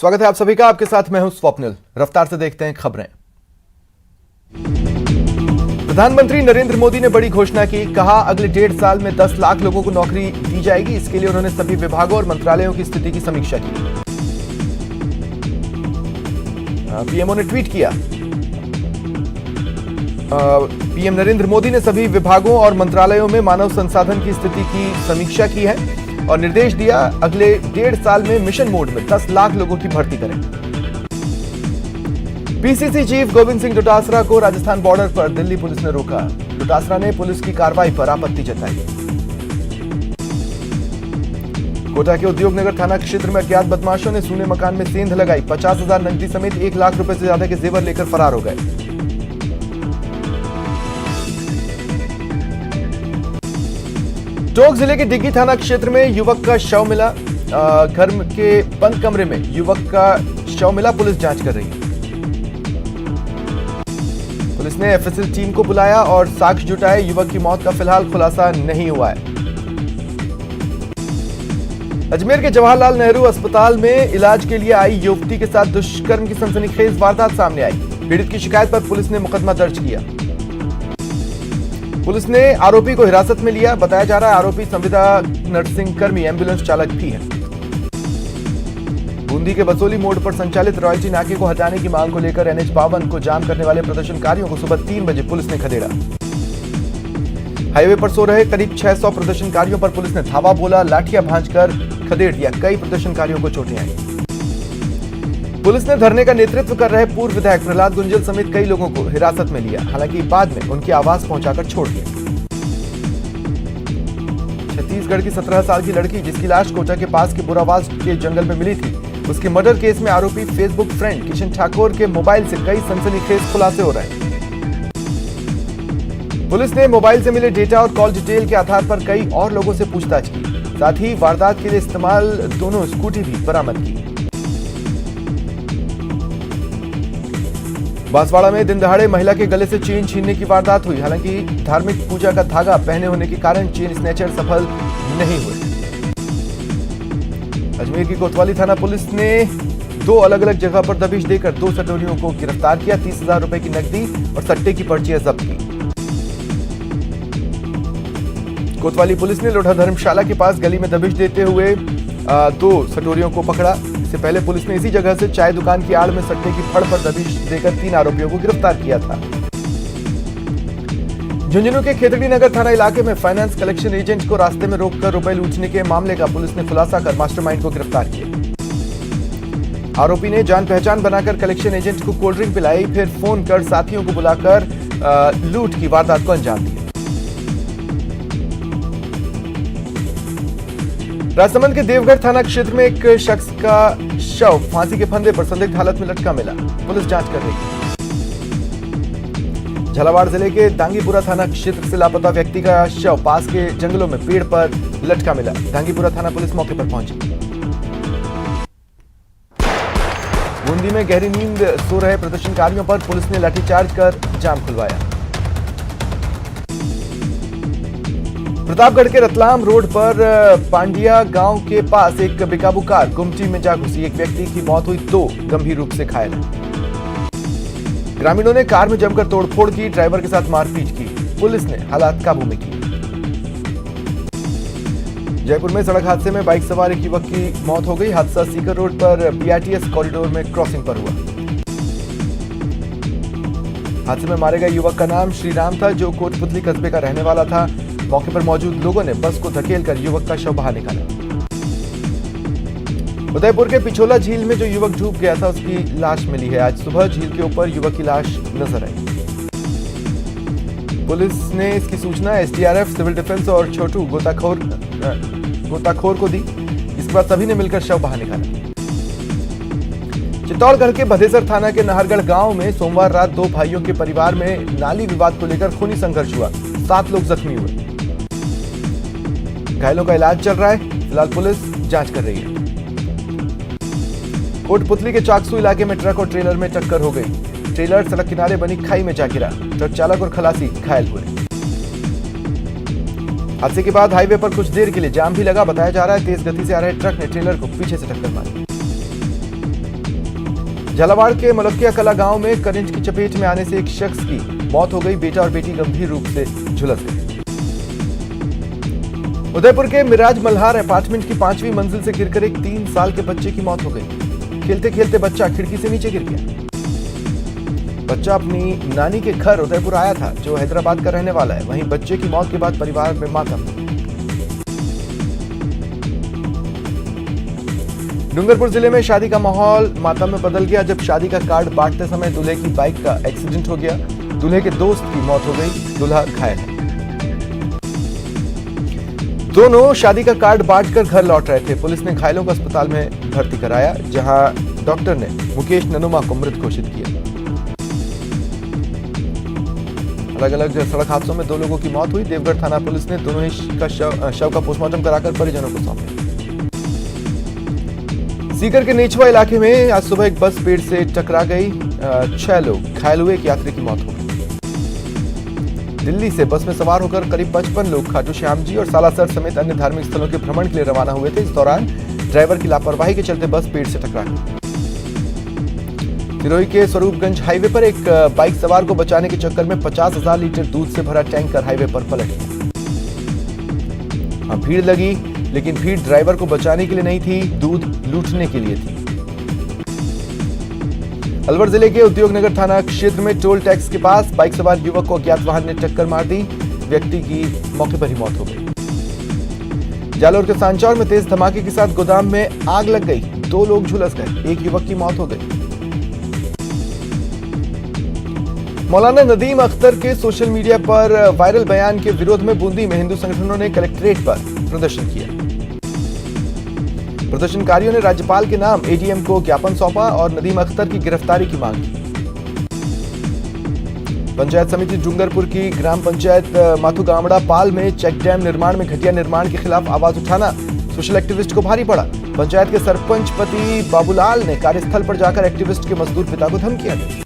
स्वागत है आप सभी का। आपके साथ मैं हूं स्वप्निल। रफ्तार से देखते हैं खबरें। प्रधानमंत्री नरेंद्र मोदी ने बड़ी घोषणा की। कहा अगले 1.5 साल में 10 लाख लोगों को नौकरी दी जाएगी। इसके लिए उन्होंने सभी विभागों और मंत्रालयों की स्थिति की समीक्षा की। पीएमओ ने ट्वीट किया। पीएम नरेंद्र मोदी ने सभी विभागों और मंत्रालयों में मानव संसाधन की स्थिति की समीक्षा की है और निर्देश दिया अगले 1.5 साल में मिशन मोड में 10 लाख लोगों की भर्ती करें। पीसीसी चीफ गोविंद सिंह डोटासरा को राजस्थान बॉर्डर पर दिल्ली पुलिस ने रोका। डोटासरा ने पुलिस की कार्रवाई पर आपत्ति जताई। कोटा के उद्योग नगर थाना क्षेत्र में अज्ञात बदमाशों ने सूने मकान में सेंध लगाई। 50,000 नकदी समेत 1 लाख रुपए से ज्यादा के जेवर लेकर फरार हो गए। टोंक जिले के डिग्गी थाना क्षेत्र में युवक का शव मिला। घर के बंद कमरे में युवक का शव मिला। पुलिस जांच कर रही है। पुलिस ने एफएसएल टीम को बुलाया और साक्ष्य जुटाए। युवक की मौत का फिलहाल खुलासा नहीं हुआ है। अजमेर के जवाहरलाल नेहरू अस्पताल में इलाज के लिए आई युवती के साथ दुष्कर्म की सनसनीखेज वारदात सामने आई। पीड़ित की शिकायत पर पुलिस ने मुकदमा दर्ज किया। पुलिस ने आरोपी को हिरासत में लिया। बताया जा रहा है आरोपी संविदा नर्सिंग कर्मी एम्बुलेंस चालक भी है। बूंदी के बसोली मोड़ पर संचालित रॉयल्टी नाके को हटाने की मांग को लेकर NH 52 को जाम करने वाले प्रदर्शनकारियों को सुबह 3 बजे पुलिस ने खदेड़ा। हाईवे पर सो रहे करीब 600 प्रदर्शनकारियों पर पुलिस ने धावा बोला, लाठियां भांजकर खदेड़ दिया। कई प्रदर्शनकारियों को चोटें आई। पुलिस ने धरने का नेतृत्व कर रहे पूर्व विधायक प्रहलाद गुंजल समेत कई लोगों को हिरासत में लिया। हालांकि बाद में उनके आवास पहुंचाकर छोड़ दिया। छत्तीसगढ़ की 17 साल की लड़की जिसकी लाश कोटा के पास के बुरावास के जंगल में मिली थी, उसके मर्डर केस में आरोपी फेसबुक फ्रेंड किशन ठाकुर के मोबाइल से कई सनसनीखेज खुलासे हो रहे हैं। पुलिस ने मोबाइल से मिले डेटा और कॉल डिटेल के आधार पर कई और लोगों से पूछताछ की। साथ ही वारदात के लिए इस्तेमाल दोनों स्कूटी भी बरामद की। बांसवाड़ा में दिन दहाड़े महिला के गले से चेन छीनने की वारदात हुई। हालांकि धार्मिक पूजा का धागा पहने होने के कारण चेन स्नैचर सफल नहीं हुए। अजमेर की कोतवाली थाना पुलिस ने 2 अलग अलग जगह पर दबिश देकर 2 सटोरियों को गिरफ्तार किया। 30,000 रुपए की नकदी और सट्टे की पर्चियां जब्त की। कोतवाली पुलिस ने लोढ़ा धर्मशाला के पास गली में दबिश देते हुए 2 सटोरियों को पकड़ा। इससे पहले पुलिस ने इसी जगह से चाय दुकान की आड़ में सट्टे की फड़ पर दबिश देकर 3 आरोपियों को गिरफ्तार किया था। झुंझुनू के खेतड़ी नगर थाना इलाके में फाइनेंस कलेक्शन एजेंट को रास्ते में रोककर रुपए लूटने के मामले का पुलिस ने खुलासा कर मास्टरमाइंड को गिरफ्तार किया। आरोपी ने जान पहचान बनाकर कलेक्शन एजेंट को कोल्ड ड्रिंक पिलाई, फिर फोन कर साथियों को बुलाकर लूट की वारदात को अंजाम दिया। राजसमंद के देवगढ़ थाना क्षेत्र में एक शख्स का शव फांसी के फंदे पर संदिग्ध हालत में लटका मिला। पुलिस जांच कर रही है। झालावाड़ जिले के दांगीपुरा थाना क्षेत्र से लापता व्यक्ति का शव पास के जंगलों में पेड़ पर लटका मिला। दांगीपुरा थाना पुलिस मौके पर पहुंची। बूंदी में गहरी नींद सो रहे प्रदर्शनकारियों पर पुलिस ने लाठीचार्ज कर जाम खुलवाया। प्रतापगढ़ के रतलाम रोड पर पांडिया गांव के पास एक बेकाबू कार गुमटी में जा घुसी। एक व्यक्ति की मौत हुई, 2 गंभीर रूप से घायल हैं। ग्रामीणों ने कार में जमकर तोड़फोड़ की, ड्राइवर के साथ मारपीट की। पुलिस ने हालात काबू में किए। जयपुर में सड़क हादसे में बाइक सवार एक युवक की मौत हो गई। हादसा सीकर रोड पर BRTS कॉरिडोर में क्रॉसिंग पर हुआ। हादसे में मारे गए युवक का नाम श्रीराम था, जो कोटपुतली कस्बे का रहने वाला था। मौके पर मौजूद लोगों ने बस को धकेलकर युवक का शव बाहर निकाला। उदयपुर के पिछोला झील में जो युवक डूब गया था, उसकी लाश मिली है। आज सुबह झील के ऊपर युवक की लाश नजर आई। पुलिस ने इसकी सूचना SDRF, सिविल डिफेंस और छोटू गोताखोर को दी। इसके बाद सभी ने मिलकर शव बाहर निकाला। चित्तौड़गढ़ के भदेसर थाना के नाहरगढ़ गांव में सोमवार रात 2 भाइयों के परिवार में नाली विवाद को लेकर खूनी संघर्ष हुआ। 7 लोग जख्मी हुए। घायलों का इलाज चल रहा है। फिलहाल पुलिस जांच कर रही है। कोटपुतली के चाकसू इलाके में ट्रक और ट्रेलर में टक्कर हो गई। ट्रेलर सड़क किनारे बनी खाई में जा गिरा। ट्रक चालक और खलासी घायल हुए। हादसे के बाद हाईवे पर कुछ देर के लिए जाम भी लगा। बताया जा रहा है तेज गति से आ रहे ट्रक ने ट्रेलर को पीछे से टक्कर मारी। झालावाड़ के मलकिया कला गांव में करंट की चपेट में आने से एक शख्स की मौत हो गई। बेटा और बेटी गंभीर रूप से झुलस गए। उदयपुर के मिराज मल्हार अपार्टमेंट की 5वीं मंजिल से गिरकर एक 3 साल के बच्चे की मौत हो गई। खेलते खेलते बच्चा खिड़की से नीचे गिर गया। बच्चा अपनी नानी के घर उदयपुर आया था, जो हैदराबाद का रहने वाला है। वहीं बच्चे की मौत के बाद परिवार में मातम। डूंगरपुर जिले में शादी का माहौल मातम में बदल गया जब शादी का कार्ड बांटते समय दूल्हे की बाइक का एक्सीडेंट हो गया। दूल्हे के दोस्त की मौत हो गई, दूल्हा घायल है। दोनों शादी का कार्ड बांटकर घर लौट रहे थे। पुलिस ने घायलों को अस्पताल में भर्ती कराया, जहां डॉक्टर ने मुकेश ननुमा को मृत घोषित किया। अलग अलग सड़क हादसों में 2 लोगों की मौत हुई। देवगढ़ थाना पुलिस ने दोनों ही का शव का पोस्टमार्टम कराकर परिजनों को सौंपा। सीकर के नेचवा इलाके में आज सुबह एक बस पेड़ से टकरा गई। 6 लोग घायल हुए, एक यात्री की मौत हो गई। दिल्ली से बस में सवार होकर करीब 55 लोग खाटू श्याम जी और सालासर समेत अन्य धार्मिक स्थलों के भ्रमण के लिए रवाना हुए थे। इस दौरान ड्राइवर की लापरवाही के चलते बस पेड़ से टकरा गई। सिरोही के स्वरूपगंज हाईवे पर एक बाइक सवार को बचाने के चक्कर में 50,000 लीटर दूध से भरा टैंकर हाईवे पर पलट गया। भीड़ लगी, लेकिन भीड़ ड्राइवर को बचाने के लिए नहीं थी, दूध लूटने के लिए थी। अलवर जिले के उद्योगनगर थाना क्षेत्र में टोल टैक्स के पास बाइक सवार युवक को अज्ञात वाहन ने टक्कर मार दी। व्यक्ति की मौके पर ही मौत हो गई। जालोर के सांचौर में तेज धमाके के साथ गोदाम में आग लग गई। 2 लोग झुलस गए, एक युवक की मौत हो गई। मौलाना नदीम अख्तर के सोशल मीडिया पर वायरल बयान के विरोध में बूंदी में हिंदू संगठनों ने कलेक्ट्रेट पर प्रदर्शन किया। प्रदर्शनकारियों ने राज्यपाल के नाम एडीएम को ज्ञापन सौंपा और नदीम अख्तर की गिरफ्तारी की मांग की। पंचायत समिति डूंगरपुर की ग्राम पंचायत माथुगामड़ा पाल में चेक डैम निर्माण में घटिया निर्माण के खिलाफ आवाज उठाना सोशल एक्टिविस्ट को भारी पड़ा। पंचायत के सरपंच पति बाबूलाल ने कार्यस्थल पर जाकर एक्टिविस्ट के मजदूर पिता को धमकियां दी।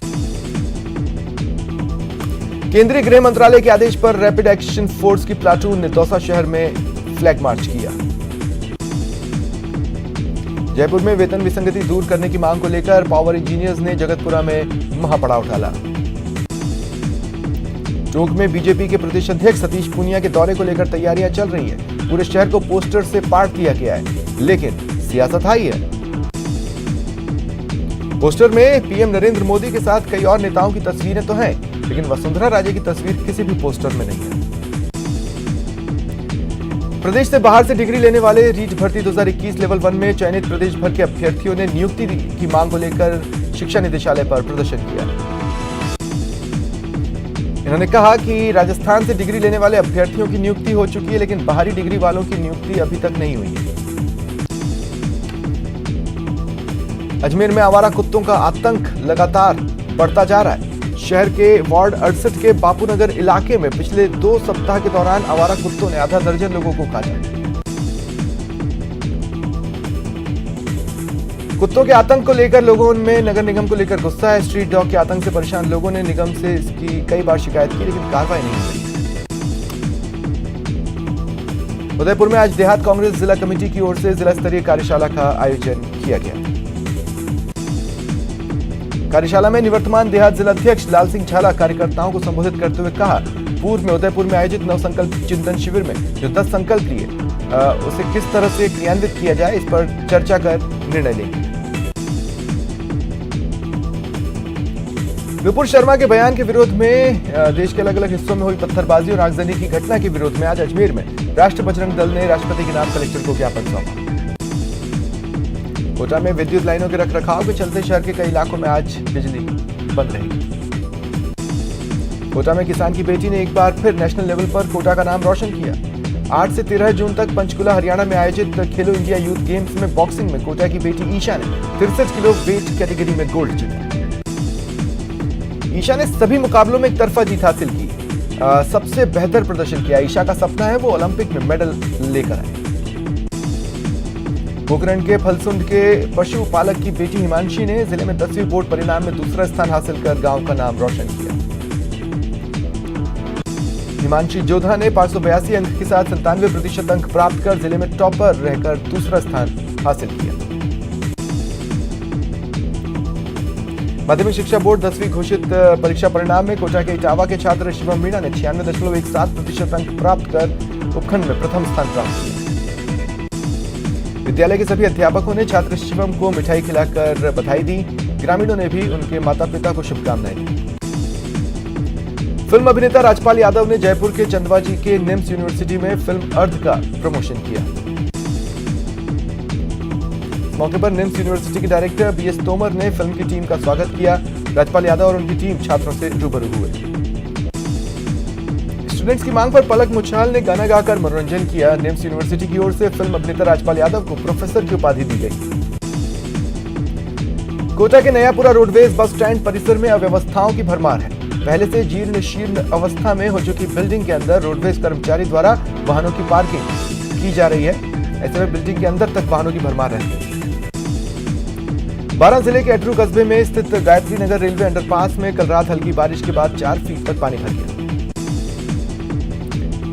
केंद्रीय गृह मंत्रालय के आदेश पर रैपिड एक्शन फोर्स की प्लाटून ने दौसा शहर में फ्लैग मार्च किया। जयपुर में वेतन विसंगति दूर करने की मांग को लेकर पावर इंजीनियर्स ने जगतपुरा में महापड़ाव डाला। टोंक में बीजेपी के प्रदेश अध्यक्ष सतीश पूनिया के दौरे को लेकर तैयारियां चल रही है। पूरे शहर को पोस्टर से पाट दिया गया है, लेकिन सियासत हाई है। पोस्टर में पीएम नरेंद्र मोदी के साथ कई और नेताओं की तस्वीरें तो हैं, लेकिन वसुंधरा राजे की तस्वीर किसी भी पोस्टर में नहीं है। प्रदेश से बाहर से डिग्री लेने वाले रीट भर्ती 2021 लेवल 1 में चयनित प्रदेश भर के अभ्यर्थियों ने नियुक्ति की मांग को लेकर शिक्षा निदेशालय पर प्रदर्शन किया। इन्होंने कहा कि राजस्थान से डिग्री लेने वाले अभ्यर्थियों की नियुक्ति हो चुकी है, लेकिन बाहरी डिग्री वालों की नियुक्ति अभी तक नहीं हुई है। अजमेर में आवारा कुत्तों का आतंक लगातार बढ़ता जा रहा है। शहर के वार्ड 68 के बापूनगर इलाके में पिछले 2 सप्ताह के दौरान आवारा कुत्तों ने आधा दर्जन लोगों को काटा। कुत्तों के आतंक को लेकर लोगों में नगर निगम को लेकर गुस्सा है। स्ट्रीट डॉग के आतंक से परेशान लोगों ने निगम से इसकी कई बार शिकायत की, लेकिन कार्रवाई नहीं हुई। उदयपुर में आज देहात कांग्रेस जिला कमेटी की ओर से जिला स्तरीय कार्यशाला का आयोजन किया गया। कार्यशाला में निवर्तमान देहात जिलाध्यक्ष लाल सिंह झाला कार्यकर्ताओं को संबोधित करते हुए कहा, पूर्व में उदयपुर में आयोजित नवसंकल्प चिंतन शिविर में जो 10 संकल्प लिए उसे किस तरह से क्रियान्वित किया जाए, इस पर चर्चा कर निर्णय लेंगे। विपुल शर्मा के बयान के विरोध में देश के अलग अलग हिस्सों में हुई पत्थरबाजी और आगजनी की घटना के विरोध में आज अजमेर में राष्ट्रीय बजरंग दल ने राष्ट्रपति के नाम कलेक्टर को ज्ञापन सौंपा। कोटा में विद्युत लाइनों के रखरखाव के चलते शहर के कई इलाकों में आज बिजली बंद रहेगी। कोटा में किसान की बेटी ने एक बार फिर नेशनल लेवल पर कोटा का नाम रोशन किया। 8 से 13 जून तक पंचकुला हरियाणा में आयोजित खेलो इंडिया यूथ गेम्स में बॉक्सिंग में कोटा की बेटी ईशा ने 63 किलो वेट कैटेगरी में गोल्ड जीता। ईशा ने सभी मुकाबलों में एक तरफा जीत हासिल की, सबसे बेहतर प्रदर्शन किया। ईशा का सपना है वो ओलंपिक में मेडल लेकर आए। पोखरण के फलसुंड के पशुपालक की बेटी हिमांशी ने जिले में 10वीं बोर्ड परिणाम में दूसरा स्थान हासिल कर गांव का नाम रोशन किया। हिमांशी जोधा ने 582 अंक के साथ 97% अंक प्राप्त कर जिले में टॉपर रहकर दूसरा स्थान हासिल किया। माध्यमिक शिक्षा बोर्ड 10वीं घोषित परीक्षा परिणाम में कोटा के इटावा के छात्र शिवम मीणा ने 96.17% अंक प्राप्त कर उपखंड में प्रथम स्थान प्राप्त किया। विद्यालय के सभी अध्यापकों ने छात्र शिवम को मिठाई खिलाकर बधाई दी। ग्रामीणों ने भी उनके माता पिता को शुभकामनाएं दी। फिल्म अभिनेता राजपाल यादव ने जयपुर के चंदवाजी के निम्स यूनिवर्सिटी में फिल्म अर्ध का प्रमोशन किया। इस मौके पर निम्स यूनिवर्सिटी के डायरेक्टर बीएस तोमर ने फिल्म की टीम का स्वागत किया। राजपाल यादव और उनकी टीम छात्रों से रूबरू हुए। स्टूडेंट्स की मांग पर पलक मुछाल ने गाना गाकर मनोरंजन किया। निम्स यूनिवर्सिटी की ओर से फिल्म अभिनेता राजपाल यादव को प्रोफेसर की उपाधि दी गई। कोटा के नयापुरा रोडवेज बस स्टैंड परिसर में अव्यवस्थाओं की भरमार है। पहले से जीर्ण शीर्ण अवस्था में हो चुकी बिल्डिंग के अंदर रोडवेज कर्मचारी द्वारा वाहनों की पार्किंग की जा रही है। ऐसे में बिल्डिंग के अंदर तक वाहनों की भरमार रहती है। बारां जिले के अटरू कस्बे में स्थित गायत्री नगर रेलवे अंडरपास में कल रात हल्की बारिश के बाद 4 फीट तक पानी भर गया।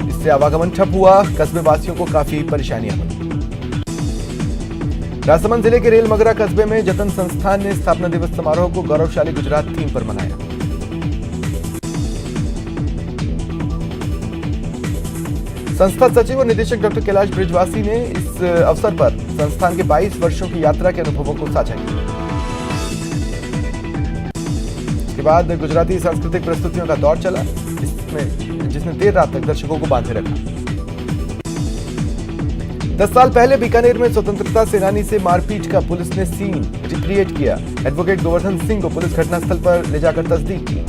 इससे आवागमन ठप हुआ। कस्बे वासियों को काफी परेशानियां हुई। राजसमंद जिले के रेल मगरा कस्बे में जतन संस्थान ने स्थापना दिवस समारोह को गौरवशाली गुजरात थीम पर मनाया। संस्था सचिव और निदेशक डॉक्टर कैलाश ब्रिजवासी ने इस अवसर पर संस्थान के 22 वर्षों की यात्रा के अनुभवों को साझा किया। इसके बाद गुजराती सांस्कृतिक प्रस्तुतियों का दौर चला, जिसने देर रात तक दर्शकों को बांधे रखा। 10 साल पहले बीकानेर में स्वतंत्रता सेनानी से मारपीट का पुलिस ने सीन रिक्रिएट किया। एडवोकेट गोवर्धन सिंह को पुलिस घटनास्थल पर ले जाकर तस्दीक की।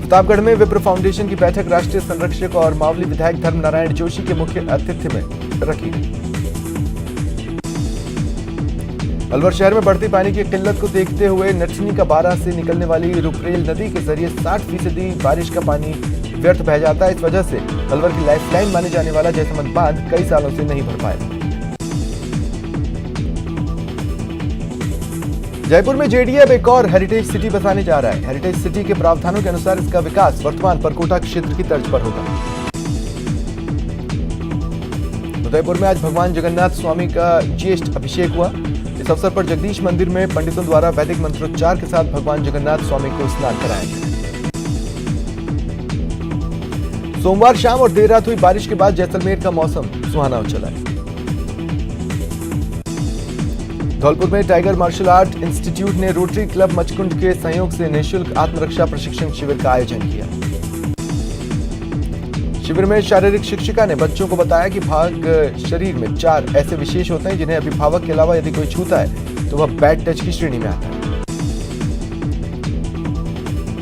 प्रतापगढ़ में विप्र फाउंडेशन की बैठक राष्ट्रीय संरक्षक और मावली विधायक धर्म नारायण जोशी के मुख्य आतिथ्य में रखी गई। अलवर शहर में बढ़ती पानी की किल्लत को देखते हुए नटनी का बारा से निकलने वाली रुपरेल नदी के जरिए 60% बारिश का पानी व्यर्थ बह जाता है। इस वजह से अलवर की लाइफलाइन माने जाने वाला जयसमंद बांध कई सालों से नहीं भर पाया। जयपुर में जेडीए अब एक और हेरिटेज सिटी बसाने जा रहा है। हेरिटेज सिटी के प्रावधानों के अनुसार इसका विकास वर्तमान परकोटा क्षेत्र की तर्ज पर होगा। उदयपुर में आज भगवान जगन्नाथ स्वामी का ज्येष्ठ अभिषेक हुआ। इस अवसर पर जगदीश मंदिर में पंडितों द्वारा वैदिक मंत्रोच्चार के साथ भगवान जगन्नाथ स्वामी को स्नान कराया गया। सोमवार शाम और देर रात हुई बारिश के बाद जैसलमेर का मौसम सुहाना चला है। धौलपुर में टाइगर मार्शल आर्ट इंस्टीट्यूट ने रोटरी क्लब मचकुंड के सहयोग से निःशुल्क आत्मरक्षा प्रशिक्षण शिविर का आयोजन किया। शिविर में शारीरिक शिक्षिका ने बच्चों को बताया कि भाग शरीर में 4 ऐसे विशेष होते हैं जिन्हें अभिभावक के अलावा यदि कोई छूता है तो वह बैड टच की श्रेणी में आता है।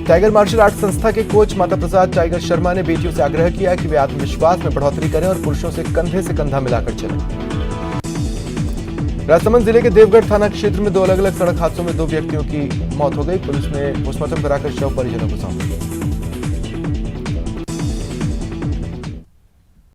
टाइगर मार्शल आर्ट संस्था के कोच माता प्रसाद टाइगर शर्मा ने बेटियों से आग्रह किया कि वे आत्मविश्वास में बढ़ोतरी करें और पुरुषों से कंधा मिलाकर चलें। राजसमंद जिले के देवगढ़ थाना क्षेत्र में 2 अलग अलग सड़क हादसों में 2 व्यक्तियों की मौत हो गई। पुलिस ने पोस्टमार्टम कराकर शव परिजनों को सौंपा।